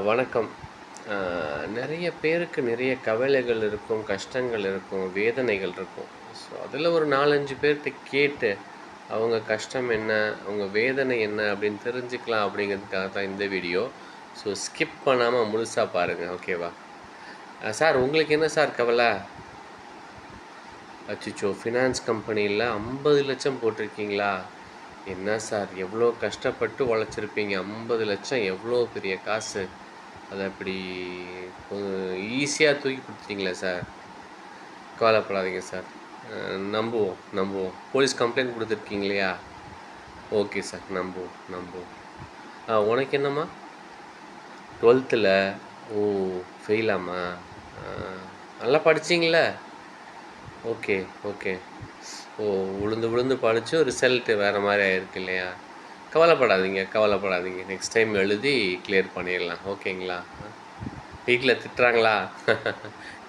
வணக்கம். ஆ நெறைய பேருக்கு நிறைய கவலைகள் இருக்கும், கஷ்டங்கள் இருக்கும், வேதனைகள் இருக்கும். ஸோ, அதில ஒரு 4, 5 பேர்ட்ட கேட்டு, அவங்க கஷ்டம் என்ன? அவங்க வேதனை என்ன? அப்படின்னு தெரிஞ்சுக்கலாம் அப்படிங்கிறதுக்காக தான் இந்த வீடியோ. ஸோ, ஸ்கிப் பண்ணாம முழுசா பாருங்க. ஓகேவா? சார் உங்களுக்கு என்ன சார் கவல? அச்சச்சோ! ஃபினான்ஸ் கம்பெனில 50,00,000 போட்டிருக்கீங்களா? என்ன சார் எவ்வளோ கஷ்டப்பட்டு உழைச்சிருப்பீங்க. 50,00,000 எவ்வளோ பெரிய காசு. அத அப்படி ஈஸியா தூக்கி குடுத்துட்டீங்களே சார். கவலைப்படாதீங்க சார். நம்புவோம், நம்புவோம். போலீஸ் கம்ப்ளைண்ட் குடுத்துருக்கீங்க இல்லையா? Okay sir. நம்புவோம், நம்புவோம். உனக்கு என்னம்மா? 12ல ஓ! ஃபெயிலாம்மா? ஆ நல்லா படிச்சீங்கள்ல? Okay, okay. ஓ! விழுந்து விழுந்து படிச்சும் ரிசல்ட்டு வேறு மாரி ஆயிருக்கு இல்லையா? கவலைப்படாதீங்க, கவலைப்படாதீங்க. நெக்ஸ்ட் டைம் எழுதி கிளியர் பண்ணிடலாம். ஓகேங்களா? வீட்ல திட்டுறாங்களா?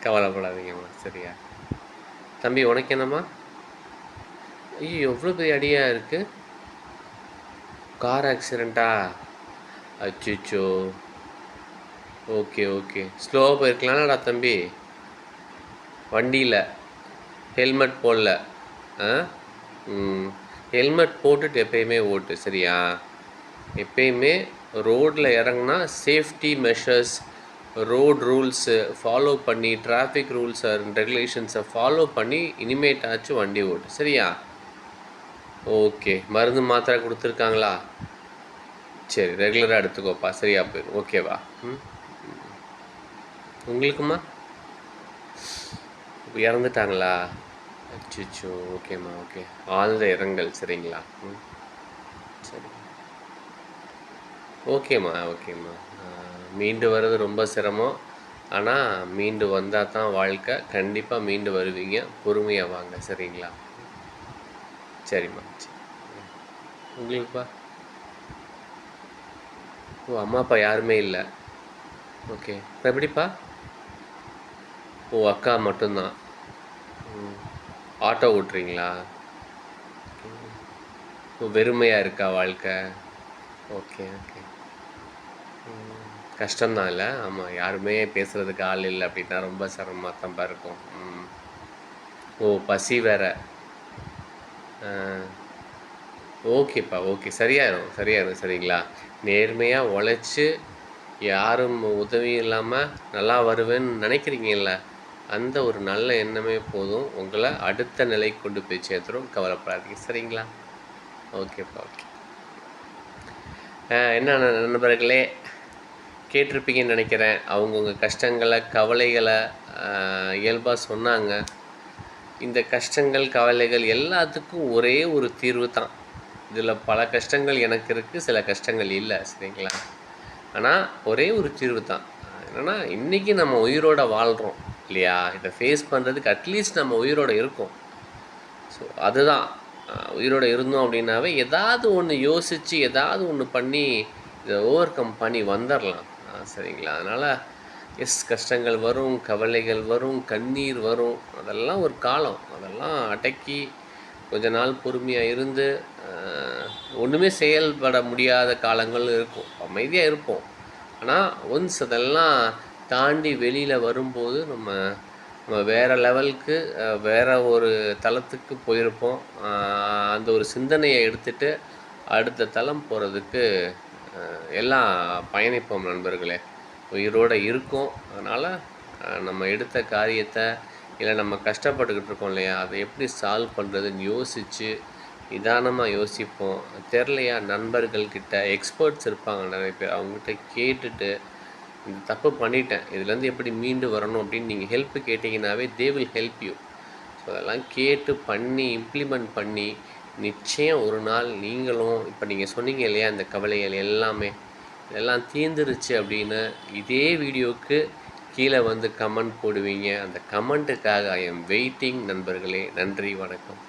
கவலைப்படாதீங்கம்மா. சரியா? தம்பி உனக்கு என்னம்மா? ஐயோ! எவ்வளோ பெரிய அடியா இருக்கு? கார் ஆக்சிடென்ட்டா? அச்சச்சோ! Okay, okay. ஸ்லோவா போயிருக்கலாம்லடா தம்பி? வண்டியில ஹெல்மெட் போடல. ஆ? ம். ஹெல்மெட் போட்டுட்டு எப்பயுமே ஓட்டு. சரியா? எப்பயுமே ரோட்டில் இறங்குனா safety measures, road rules follow பண்ணி, டிராஃபிக் ரூல்ஸ் அண்ட் ரெகுலேஷன்ஸை ஃபாலோ பண்ணி இனிமேட்டாச்சும் வண்டி ஓட்டு. சரியா? ஓகே. மருந்து மாத்திரை கொடுத்துருக்காங்களா? சரி, ரெகுலராக எடுத்துக்கோப்பா. சரியா போயிடும். ஓகேவா? ம். உங்களுக்குமா? இறந்துட்டாங்களா? அச்சச்சோ! ஓகேம்மா, ஓகே. ஆழ்ந்த இரங்கல். சரிங்களா? ம். சரி. ஓகேம்மா, ஓகேம்மா. மீண்டு வர்றது ரொம்ப சிரமம். ஆனா, மீண்டு வந்தா தான் வாழ்க்கை. கண்டிப்பா மீண்டு வருவீங்க. பொறுமையா வாங்க. சரிங்களா? சரிம்மா. சரி. உங்களுக்குப்பா? ஓ! அம்மா, அப்பா யாருமே இல்ல. ஓகே. இப்ப எப்படிப்பா? ஓ! அக்கா மட்டும் தான். ம். ஆட்டோ ஓட்டுறீங்களா? ஓ! வெறுமையா இருக்கா வாழ்க்கை? Okay, okay. கஷ்டம் தான் இல்ல? ஆமா. யாருமே பேசுறதுக்கு ஆள் இல்ல அப்படின்னா ரொம்ப சிரமமா தான்ப்பா இருக்கும். ம். ஓ! பசி வேற. ஆ. ஓகேப்பா. ஓகே. சரியாயிரும், சரியாயிரும். சரிங்களா? நேர்மையா உழைச்சு, யாரும் உதவியும் இல்லாம நல்லா வருவேன்னு நினைக்கிறீங்கல்ல, அந்த ஒரு நல்ல எண்ணமே போதும். உங்கள அடுத்த நிலைக்கு கொண்டு போய் சேர்த்துரும். கவலைப்படாதீங்க. சரிங்களா? ஓகேப்பா. ஓகே. என்ன நண்பர்களே, கேட்டிருப்பீங்கன்னு நினைக்கிறேன். அவங்கவுங்க கஷ்டங்கள, கவலைகள இயல்பா சொன்னாங்க. இந்த கஷ்டங்கள், கவலைகள் எல்லாத்துக்கும் ஒரே ஒரு தீர்வு தான். இதில பல கஷ்டங்கள் எனக்கு இருக்கு. சில கஷ்டங்கள் இல்ல. சரிங்களா? ஆனா, ஒரே ஒரு தீர்வு தான். என்னன்னா, இன்னைக்கு நம்ம உயிரோட வாழ்றோம். இல்லையா? இத ஃபேஸ் பண்ணுறதுக்கு அட்லீஸ்ட் நம்ம உயிரோட இருக்கோம். ஸோ, அதுதான். உயிரோட இருந்தோம் அப்படின்னாவே, ஏதாவது ஒண்ணு யோசிச்சு, ஏதாவது ஒண்ணு பண்ணி, இத ஓவர் கம் பண்ணி வந்துரலாம். சரிங்களா? அதனால கஷ்டங்கள் வரும், கவலைகள் வரும், கண்ணீர் வரும். அதெல்லாம் ஒரு காலம். அதெல்லாம் அடக்கி, கொஞ்ச நாள் பொறுமையா இருந்து, அ ஒண்ணுமே செயல்பட முடியாத காலங்கள் இருக்கும். அமைதியா இருப்போம். ஆனா, ஒன்ஸ் அதெல்லாம் தாண்டி வெளியில வரும்போது, நம்ம நம்ம வேற லெவலுக்கு வேற ஒரு தளத்துக்கு போயிருப்போம். அந்த ஒரு சிந்தனைய எடுத்துட்டு, அடுத்த தளம் போறதுக்கு எல்லாம் பயணிப்போம் நண்பர்களே. உயிரோட இருக்கோம். அதனால நம்ம எடுத்த காரியத்த, இல்ல நம்ம கஷ்டப்பட்டுக்கிட்டு இருக்கோம் இல்லையா? அத எப்படி சால்வ் பண்ணுறதுன்னு யோசிச்சு, நிதானமா யோசிப்போம். தெரிலையா நண்பர்கள்கிட்ட எக்ஸ்பர்ட்ஸ் இருப்பாங்க நெறைய பேர். அவங்ககிட்ட கேட்டுட்டு, இந்த தப்பு பண்ணிட்டேன். இதுலேருந்து எப்படி மீண்டு வரணும் அப்படின்னு நீங்க ஹெல்ப் கேட்டீங்கன்னாவே, they will help you. So அதெல்லாம் கேட்டு பண்ணி, இம்ப்ளிமெண்ட் பண்ணி, நிச்சயம் ஒரு நாள் நீங்களும் இப்ப நீங்க சொன்னீங்க இல்லையா? இந்த கவலைகள் எல்லாமே, இதெல்லாம் தீர்ந்துருச்சு அப்படின்னு இதே வீடியோவுக்கு கீழ வந்து கமெண்ட் போடுவீங்க. அந்த கமெண்ட்டுக்காக ஐ எம் வெயிட்டிங் நண்பர்களே. நன்றி, வணக்கம்.